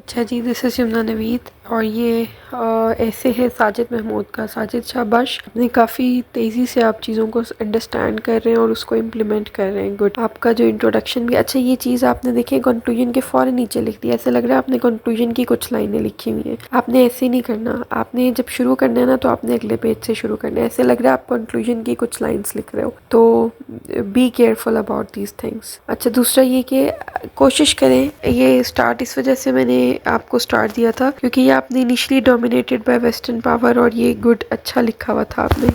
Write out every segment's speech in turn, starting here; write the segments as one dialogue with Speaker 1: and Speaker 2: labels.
Speaker 1: अच्छा जी, this is Yamuna Naveed और ये ऐसे है साजिद महमूद का। साजिद शाबाश, अपने काफ़ी तेज़ी से आप चीज़ों को अंडरस्टैंड कर रहे हैं और उसको इम्प्लीमेंट कर रहे हैं। गुड। आपका जो इंट्रोडक्शन भी अच्छा, ये चीज़ आपने देखी कंक्लूजन के फ़ौरन नीचे लिख दिया। ऐसा लग रहा है आपने कंक्लूजन की कुछ लाइनें लिखी हुई हैं। आपने ऐसे नहीं करना, आपने जब शुरू करना है ना तो आपने अगले पेज से शुरू करना है। ऐसे लग रहा है आप कंक्लूजन की कुछ लाइन्स लिख रहे हो, तो be careful about these things. अच्छा, दूसरा ये कि कोशिश करें, ये स्टार्ट इस वजह से मैंने आपको स्टार्ट दिया था क्योंकि ये आपने initially dominated by western power, और ये गुड अच्छा लिखा हुआ था आपने।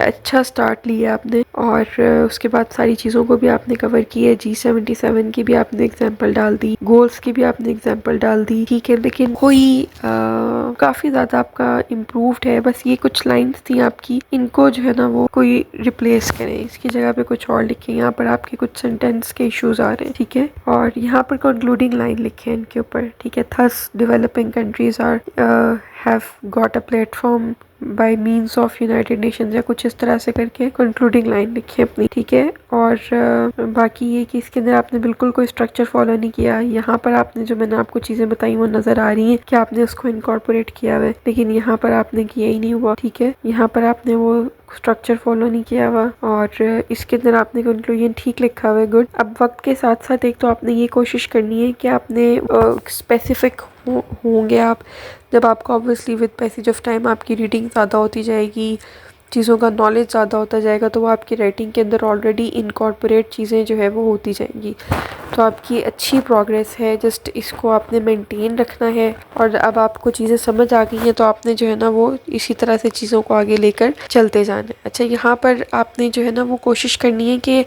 Speaker 1: अच्छा स्टार्ट लिया आपने, और उसके बाद सारी चीज़ों को भी आपने कवर किया है। G77 की भी आपने एग्जांपल डाल दी, गोल्स की भी आपने एग्जांपल डाल दी, ठीक है। लेकिन कोई काफ़ी ज़्यादा आपका इम्प्रूव्ड है। बस ये कुछ लाइंस थी आपकी, इनको जो है ना वो कोई रिप्लेस करें, इसकी जगह पे कुछ और लिखें। यहाँ पर आपके कुछ सेंटेंस के इश्यूज आ रहे हैं, ठीक है। और यहाँ पर कंक्लूडिंग लाइन लिखें इनके ऊपर, ठीक है। Thus developing countries are have got a platform by means of United Nations, या कुछ इस तरह से करके कंक्लूडिंग लाइन लिखी अपनी, ठीक है। और बाकी ये कि इसके अंदर आपने बिल्कुल कोई स्ट्रक्चर फॉलो नहीं किया। यहाँ पर आपने जो मैंने आपको चीज़ें बताई वो नज़र आ रही हैं कि आपने उसको इनकॉर्पोरेट किया हुआ है, लेकिन यहाँ पर आपने किया ही नहीं हुआ, ठीक है। यहाँ पर आपने वो स्ट्रक्चर फॉलो नहीं किया हुआ, और इसके अंदर आपने कंक्लूजन ठीक लिखा हुआ है, गुड। अब वक्त के साथ साथ एक तो आपने ये कोशिश करनी है कि आपने स्पेसिफिक होंगे आप, जब आपको obviously with passage of time आपकी रीडिंग ज़्यादा होती जाएगी, चीज़ों का नॉलेज ज़्यादा होता जाएगा, तो वो आपकी राइटिंग के अंदर ऑलरेडी इनकॉर्पोरेट चीज़ें जो है वो होती जाएंगी। तो आपकी अच्छी प्रोग्रेस है, जस्ट इसको आपने मेंटेन रखना है। और अब आपको चीज़ें समझ आ गई हैं तो आपने जो है ना वो इसी तरह से चीज़ों को आगे लेकर चलते जाना है। अच्छा, यहाँ पर आपने जो है ना वो कोशिश करनी है कि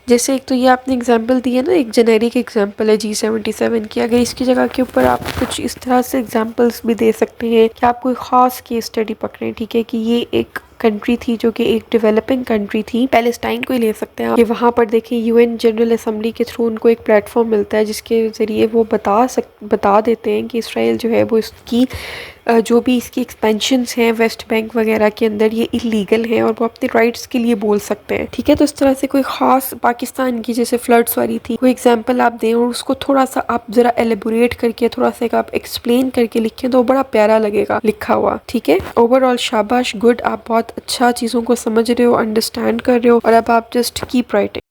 Speaker 1: जैसे एक तो ये आपने एग्जाम्पल दी है ना, एक जेनेरिक एग्जाम्पल है G77 की, अगर इसकी जगह के ऊपर आप कुछ इस तरह से एग्जाम्पल्स भी दे सकते हैं कि आप कोई ख़ास केस स्टडी पकड़ें, ठीक है, कि ये एक कंट्री थी जो कि एक डेवलपिंग कंट्री थी, पैलेस्टाइन को ही ले सकते हैं आप, कि वहाँ पर देखिए यूएन जनरल असेंबली के थ्रू उनको एक प्लेटफॉर्म मिलता है जिसके ज़रिए वो बता देते हैं कि इसराइल जो है वो इसकी जो भी इसकी एक्सपेंशंस हैं वेस्ट बैंक वगैरह के अंदर ये इलीगल हैं, और वो अपने राइट्स के लिए बोल सकते हैं, ठीक है। तो इस तरह से कोई ख़ास पाकिस्तान की जैसे फ्लड्स वाली थी कोई एग्जांपल आप दें और उसको थोड़ा सा आप ज़रा एलेबोरेट करके थोड़ा सा आप एक्सप्लेन करके लिखें तो बड़ा प्यारा लगेगा लिखा हुआ, ठीक है। ओवरऑल शाबाश, गुड, आप बहुत अच्छा चीज़ों को समझ रहे हो, अंडरस्टैंड कर रहे हो, और अब आप जस्ट कीप राइटिंग।